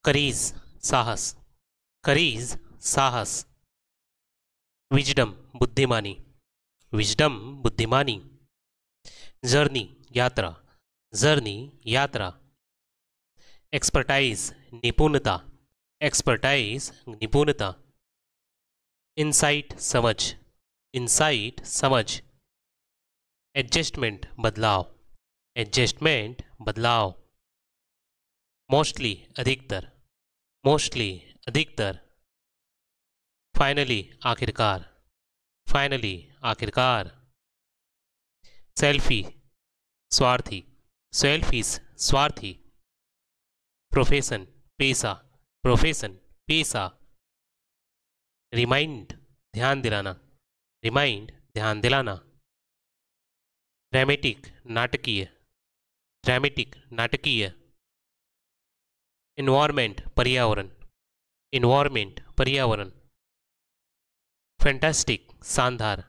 Curries साहस, curries साहस। Wisdom बुद्धिमानी, विजडम बुद्धिमानी। जर्नी यात्रा, जर्नी यात्रा। एक्सपर्टाइज निपुणता, एक्सपर्टाइज निपुणता। इंसाइट समझ, इंसाइट समझ। एडजस्टमेंट बदलाव, एडजस्टमेंट बदलाव। मोस्टली अधिकतर, मोस्टली अधिकतर। फाइनली आखिरकार, फाइनली आखिरकार। सेल्फी स्वार्थी, सेल्फीज स्वार्थी। प्रोफेशन पेशा, प्रोफेशन पेशा। रिमाइंड ध्यान दिलाना, रिमाइंड ध्यान दिलाना। ड्रामेटिक नाटकीय, ड्रामेटिक नाटकीय। इन्वायरमेंट पर्यावरण, इन्वायरमेंट पर्यावरण। फैंटास्टिक शानदार,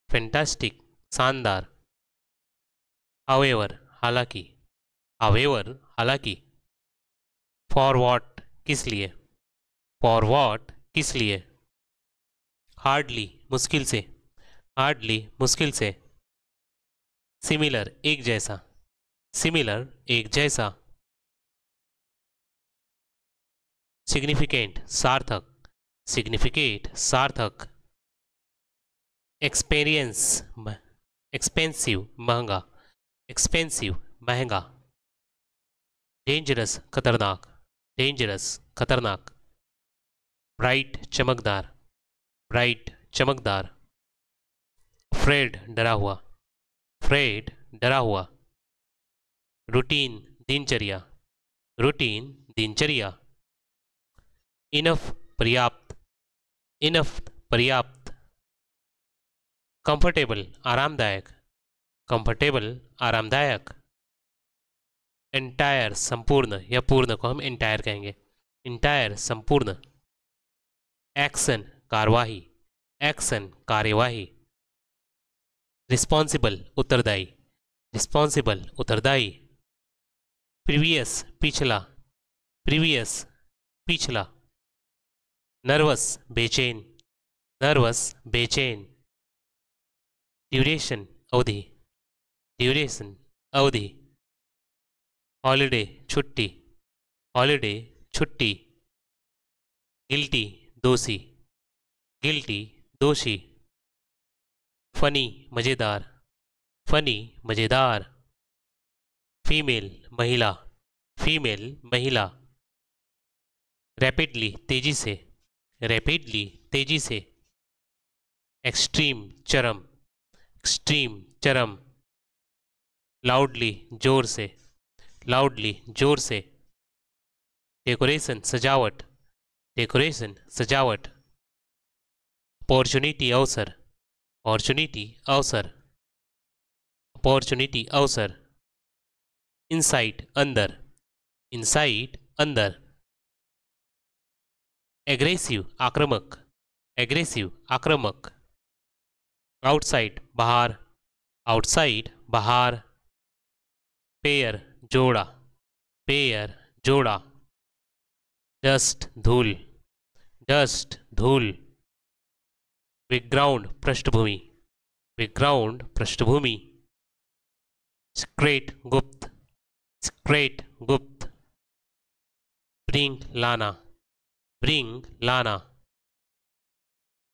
फैंटास्टिक शानदार। हावेवर हालांकि, हावेवर हालांकि। फॉर वॉट किस लिए, फॉर वॉट किस लिए। हार्डली मुश्किल से, हार्डली मुश्किल से। सिमिलर एक जैसा, सिमिलर एक जैसा। सिग्निफिकेंट सार्थक, सिग्निफिकेंट सार्थक। एक्सपीरियंस एक्सपेंसिव महंगा, एक्सपेंसिव महंगा। डेंजरस खतरनाक, डेंजरस खतरनाक। ब्राइट चमकदार, ब्राइट चमकदार। फ्रेड डरा हुआ, फ्रेड डरा हुआ। रूटीन दिनचर्या, रूटीन दिनचर्या। इनफ पर्याप्त, इनफ पर्याप्त। कंफर्टेबल आरामदायक, कंफर्टेबल आरामदायक। एंटायर संपूर्ण या पूर्ण को हम एंटायर कहेंगे, एंटायर संपूर्ण। एक्शन कार्यवाही, एक्शन कार्यवाही। रिस्पॉन्सिबल उत्तरदायी, रिस्पॉन्सिबल उत्तरदायी। प्रीवियस पिछला, प्रीवियस पिछला। नर्वस बेचैन, नर्वस बेचैन। ड्यूरेशन अवधि, ड्यूरेशन अवधि। हॉलिडे छुट्टी, हॉलिडे छुट्टी। गिल्टी दोषी, गिल्टी दोषी। फनी मज़ेदार, फनी मज़ेदार। फीमेल महिला, फीमेल महिला। रैपिडली तेजी से, रैपिडली तेजी से। एक्सट्रीम चरम, एक्सट्रीम चरम। लाउडली जोर से, लाउडली जोर से। डेकोरेशन सजावट, डेकोरेशन सजावट। अपॉर्चुनिटी अवसर, अपॉर्चुनिटी अवसर, अपॉर्चुनिटी अवसर। इनसाइट अंदर, इनसाइट अंदर। एग्रेसिव आक्रामक, एग्रेसिव आक्रामक। आउटसाइड बाहर, आउटसाइड बाहर। पेयर जोड़ा, पेयर जोड़ा। डस्ट धूल, डस्ट धूल। बैकग्राउंड पृष्ठभूमि, बैकग्राउंड पृष्ठभूमि। सिक्रेट गुप्त, सिक्रेट गुप्त। ब्रिंग लाना, ब्रिंग लाना।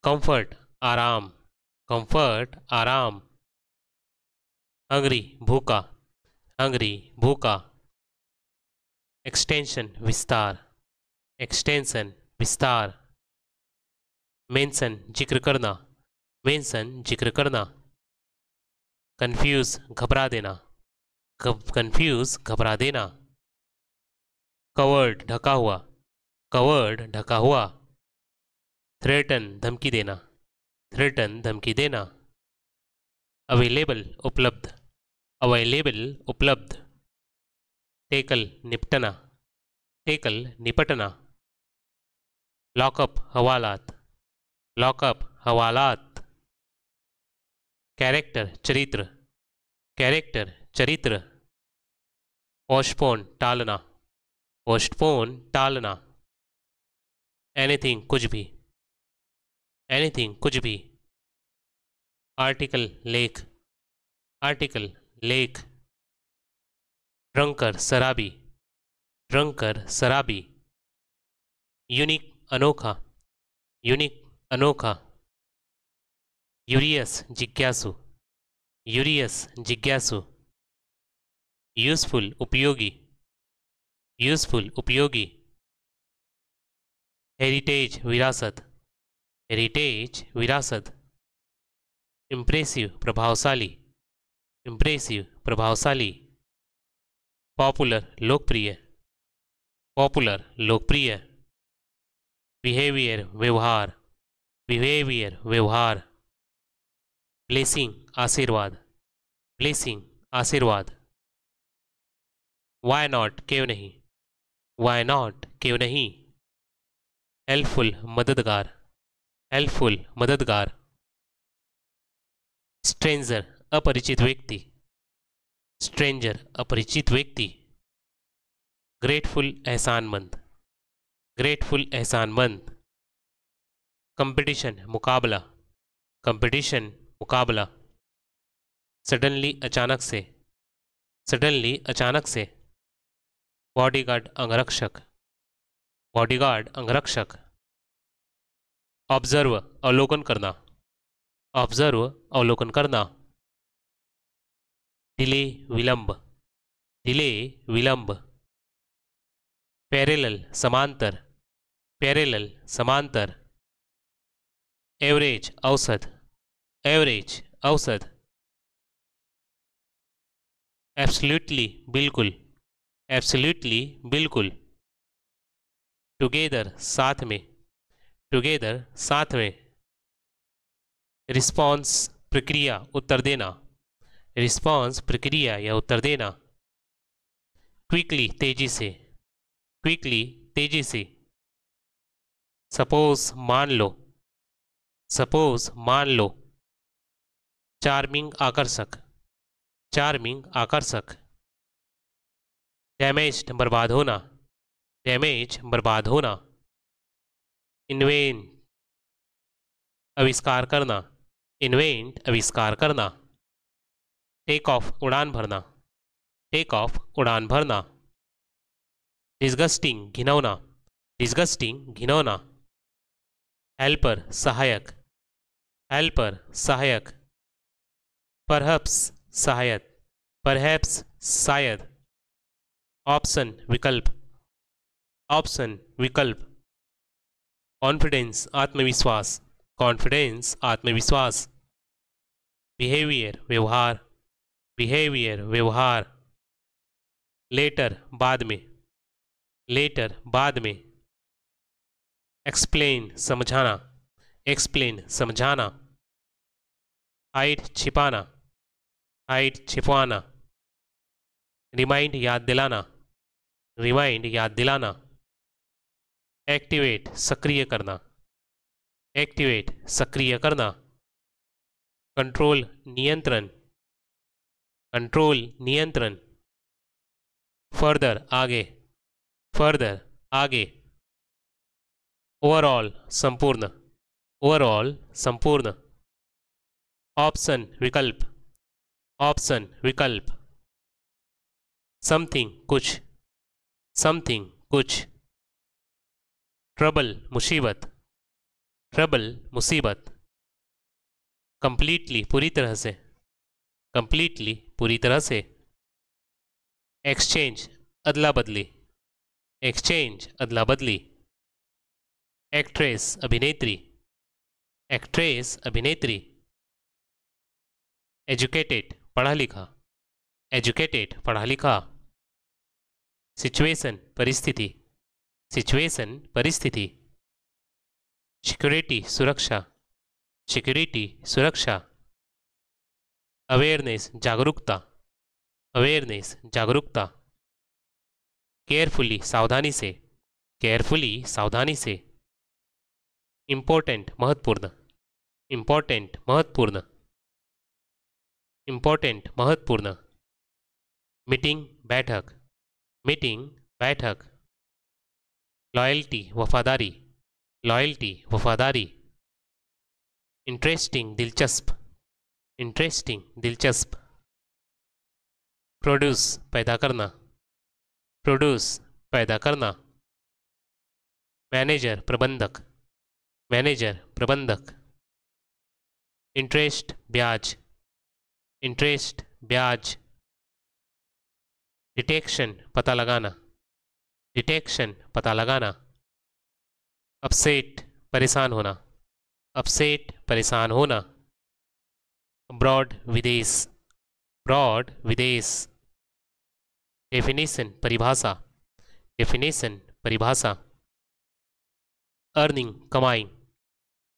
कंफर्ट आराम, कंफर्ट आराम। हंगरी भूखा, हंगरी भूखा। एक्सटेंशन विस्तार, एक्सटेंशन विस्तार। मेंशन जिक्र करना, मेंशन जिक्र करना। कंफ्यूज घबरा देना, कंफ्यूज घबरा देना। कवर्ड ढका हुआ, कवर्ड ढका हुआ। थ्रेटन धमकी देना, थ्रेटन धमकी देना। अवेलेबल उपलब्ध, अवेलेबल उपलब्ध। टेकल निपटना, टेकल निपटना। लॉकअप हवालात, लॉकअप हवालात। कैरेक्टर चरित्र, कैरेक्टर चरित्र। पोस्टपोन टालना, पोस्टपोन टालना, एनीथिंग कुछ भी, एनीथिंग कुछ भी, आर्टिकल लेख, आर्टिकल लेख, ड्रंकर शराबी, ड्रंकर शराबी, यूनिक अनोखा, यूनिक अनोखा, यूरियस जिज्ञासु, यूरियस जिज्ञासु, यूजफुल उपयोगी, यूजफुल उपयोगी, हेरिटेज विरासत, हेरिटेज विरासत, इम्प्रेसिव प्रभावशाली, इम्प्रेसिव प्रभावशाली, पॉपुलर लोकप्रिय, पॉपुलर लोकप्रिय, बिहेवियर व्यवहार, बिहेवियर व्यवहार, ब्लेसिंग आशीर्वाद, ब्लेसिंग आशीर्वाद, वाई नॉट क्यों नहीं, वाई नॉट क्यों नहीं, हेल्पफुल मददगार, हेल्पफुल मददगार, स्ट्रेंजर अपरिचित व्यक्ति, स्ट्रेंजर अपरिचित व्यक्ति, ग्रेटफुल एहसानमंद, ग्रेटफुल एहसानमंद, कंपटीशन मुकाबला, कंपटीशन मुकाबला, सडनली अचानक से, सडनली अचानक से, बॉडीगार्ड अंगरक्षक, बॉडीगार्ड अंगरक्षक, ऑब्जर्व अवलोकन करना, ऑब्जर्व अवलोकन करना, डिले विलंब, डिले विलंब, पैरेलल समांतर, पैरेलल समांतर, एवरेज औसत, एवरेज औसत, एब्सोल्युटली बिल्कुल, एब्सोल्युटली बिल्कुल, टुगेदर साथ में, टुगेदर साथ में, रिस्पॉन्स प्रक्रिया उत्तर देना, रिस्पॉन्स प्रक्रिया या उत्तर देना, क्विकली तेजी से, क्विकली तेजी से, सपोज मान लो, सपोज मान लो, चार्मिंग आकर्षक, चार्मिंग आकर्षक, डैमेज्ड बर्बाद होना, डैमेज बर्बाद होना, इन्वेंट आविष्कार करना, इन्वेंट आविष्कार करना, टेक ऑफ उड़ान भरना, टेक ऑफ उड़ान भरना, डिस्गस्टिंग घिनौना, डिस्गस्टिंग घिनौना, हेल्पर सहायक, हेल्पर सहायक, परहैप्स सहायक, परहैप्स शायद, ऑप्शन विकल्प, ऑप्शन विकल्प, कॉन्फिडेंस आत्मविश्वास, कॉन्फिडेंस आत्मविश्वास, बिहेवियर व्यवहार, बिहेवियर व्यवहार, लेटर बाद में, लेटर बाद में, एक्सप्लेन समझाना, एक्सप्लेन समझाना, हाइड छिपाना, हाइड छिपवाना, रिमाइंड याद दिलाना, रिमाइंड याद दिलाना, एक्टिवेट सक्रिय करना, एक्टिवेट सक्रिय करना, कंट्रोल नियंत्रण, कंट्रोल नियंत्रण, फर्दर आगे, फर्दर आगे, ओवरऑल संपूर्ण, ओवरऑल संपूर्ण, ऑप्शन विकल्प, ऑप्शन विकल्प, समथिंग कुछ, समथिंग कुछ, ट्रबल मुसीबत, ट्रबल मुसीबत, कंप्लीटली पूरी तरह से, कंप्लीटली पूरी तरह से, एक्सचेंज अदला बदली, एक्सचेंज अदला बदली, एक्ट्रेस अभिनेत्री, एक्ट्रेस अभिनेत्री, एजुकेटेड पढ़ा लिखा, एजुकेटेड पढ़ा लिखा, सिचुएशन परिस्थिति, सिचुएशन परिस्थिति, सिक्योरिटी सुरक्षा, सिक्योरिटी सुरक्षा, अवेयरनेस जागरूकता, अवेयरनेस जागरूकता, केयरफुली सावधानी से, केयरफुली सावधानी से, इम्पोर्टेंट महत्वपूर्ण, इम्पोर्टेंट महत्वपूर्ण, इम्पोर्टेंट महत्वपूर्ण, मीटिंग बैठक, मीटिंग बैठक, लॉयल्टी वफादारी, लॉयल्टी वफादारी। इंटरेस्टिंग दिलचस्प, इंटरेस्टिंग दिलचस्प। प्रोड्यूस पैदा करना, प्रोड्यूस पैदा करना। मैनेजर प्रबंधक, मैनेजर प्रबंधक। इंटरेस्ट ब्याज, इंटरेस्ट ब्याज। डिटेक्शन पता लगाना, डिटेक्शन पता लगाना। अपसेट परेशान होना, अपसेट परेशान होना। ब्रॉड विदेश, ब्रॉड विदेश। डेफिनेशन परिभाषा, डेफिनेशन परिभाषा। अर्निंग कमाई,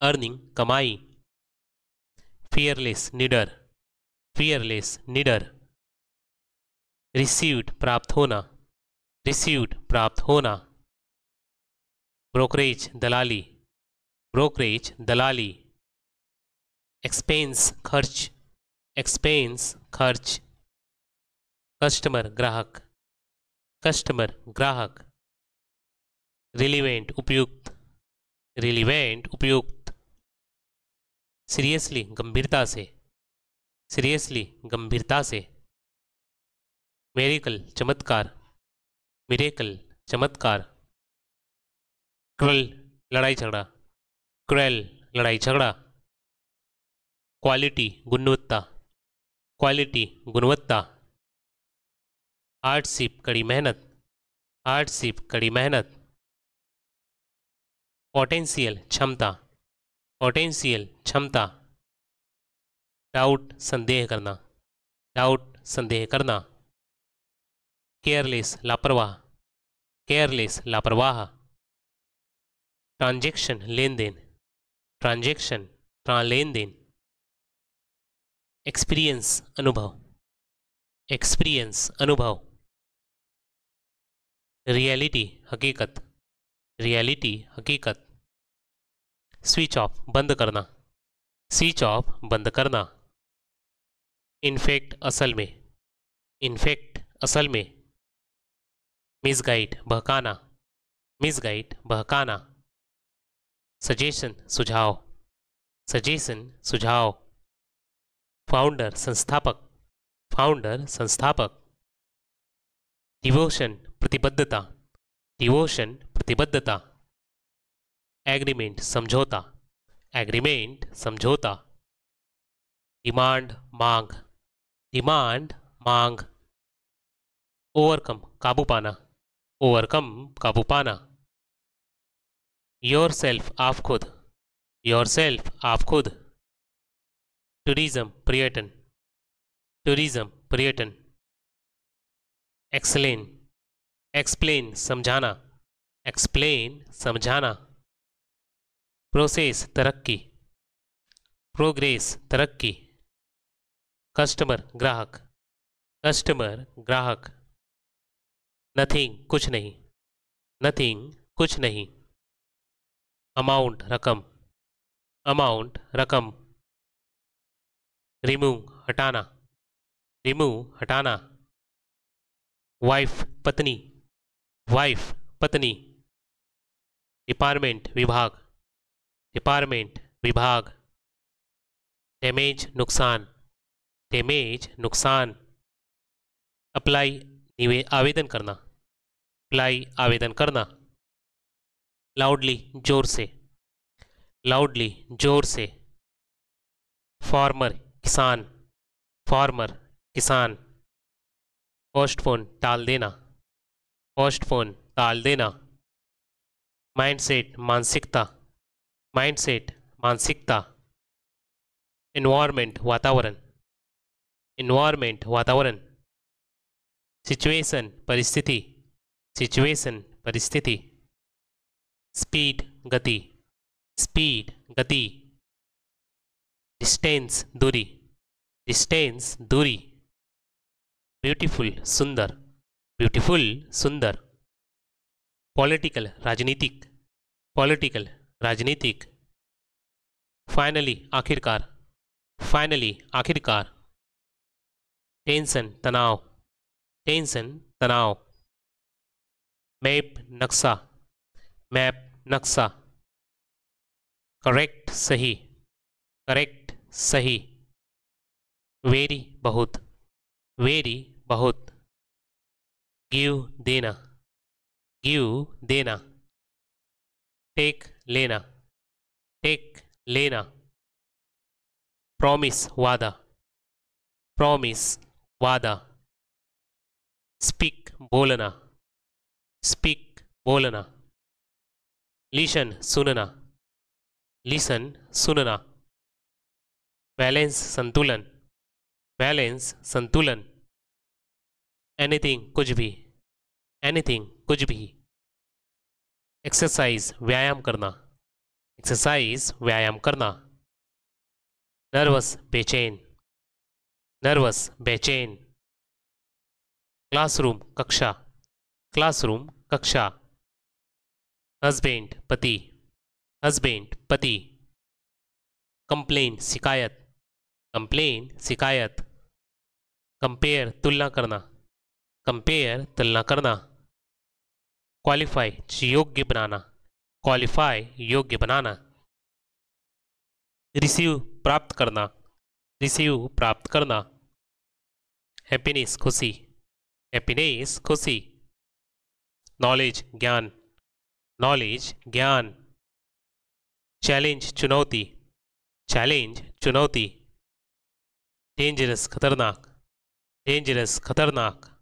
अर्निंग कमाई। फियरलेस निडर, फियरलेस निडर। रिसीव्ड प्राप्त होना, रिसीव्ड प्राप्त होना। ब्रोकरेज दलाली, ब्रोकरेज दलाली। एक्सपेंस खर्च, एक्सपेंस खर्च। कस्टमर ग्राहक, कस्टमर ग्राहक। रिलीवेंट उपयुक्त, रिलीवेंट उपयुक्त। सीरियसली गंभीरता से, सीरियसली गंभीरता से। मेरिकल चमत्कार, मिरेकल चमत्कार। क्रुएल लड़ाई झगड़ा, क्रुएल लड़ाई झगड़ा। क्वालिटी गुणवत्ता, क्वालिटी गुणवत्ता। हार्डशिप कड़ी मेहनत, हार्डशिप कड़ी मेहनत। पोटेंशियल क्षमता, पोटेंशियल क्षमता। डाउट संदेह करना, डाउट संदेह करना। केयरलेस लापरवाह, केयरलेस लापरवाह। ट्रांजैक्शन लेन देन, ट्रांजैक्शन लेन देन। एक्सपीरियंस अनुभव, एक्सपीरियंस अनुभव। रियलिटी हकीकत, रियलिटी हकीकत। स्विच ऑफ बंद करना, स्विच ऑफ बंद करना। इनफेक्ट असल में, इनफेक्ट असल में। मिसगाइड बहकाना, मिसगाइड बहकाना। सजेशन सुझाव, सजेशन सुझाव। फाउंडर संस्थापक, फाउंडर संस्थापक। डिवोशन प्रतिबद्धता, डिवोशन प्रतिबद्धता। एग्रीमेंट समझौता, एग्रीमेंट समझौता। डिमांड मांग, डिमांड मांग। ओवरकम काबू पाना, ओवरकम काबू पाना। योर सेल्फ आप खुद, योर सेल्फ आप खुद। टूरिज्म पर्यटन, टूरिज्म पर्यटन। एक्सप्लेन, एक्सप्लेन समझाना, एक्सप्लेन समझाना। प्रोसेस तरक्की, प्रोग्रेस तरक्की। कस्टमर ग्राहक, कस्टमर ग्राहक। नथिंग कुछ नहीं, नथिंग कुछ नहीं। अमाउंट रकम, अमाउंट रकम। रिमूव हटाना, रिमूव हटाना। वाइफ पत्नी, वाइफ पत्नी। डिपार्टमेंट विभाग, डिपार्टमेंट विभाग। डैमेज नुकसान, डैमेज नुकसान। अप्लाई आवेदन करना, अप्लाई आवेदन करना। लाउडली जोर से, लाउडली जोर से। फार्मर किसान, फार्मर किसान। पोस्टपोन टाल देना, पोस्टपोन टाल देना। माइंडसेट मानसिकता, माइंडसेट मानसिकता। एनवायरनमेंट वातावरण, एनवायरनमेंट वातावरण। सिचुएशन परिस्थिति, सिचुएशन परिस्थिति। स्पीड गति, स्पीड गति। डिस्टेंस दूरी, डिस्टेंस दूरी। ब्यूटीफुल सुंदर, ब्यूटीफुल सुंदर। पॉलिटिकल राजनीतिक, पॉलिटिकल राजनीतिक। फाइनली आखिरकार, फाइनली आखिरकार। टेंशन तनाव, टेंशन तनाव। मैप नक्शा, मैप नक्शा। करेक्ट सही, करेक्ट सही। वेरी बहुत, वेरी बहुत। गिव देना, गिव देना। टेक लेना, टेक लेना। प्रॉमिस वादा, प्रॉमिस वादा। स्पीक बोलना, स्पीक बोलना। लिसन सुनना, लिसन सुनना। बैलेंस संतुलन, बैलेंस संतुलन। एनीथिंग कुछ भी, एनीथिंग कुछ भी। एक्सरसाइज व्यायाम करना, एक्सरसाइज व्यायाम करना। नर्वस बेचैन, नर्वस बेचैन। क्लासरूम कक्षा, क्लासरूम कक्षा। हस्बैंड पति, हस्बैंड पति। कंप्लेन शिकायत, कंप्लेन शिकायत। कंपेयर तुलना करना, कंपेयर तुलना करना। क्वालिफाई योग्य बनाना, क्वालिफाई योग्य बनाना। रिसीव प्राप्त करना, रिसीव प्राप्त करना। हैप्पीनेस खुशी, हैप्पीनेस खुशी। नॉलेज ज्ञान, नॉलेज ज्ञान। चैलेंज चुनौती, चैलेंज चुनौती। डेंजरस खतरनाक, डेंजरस खतरनाक।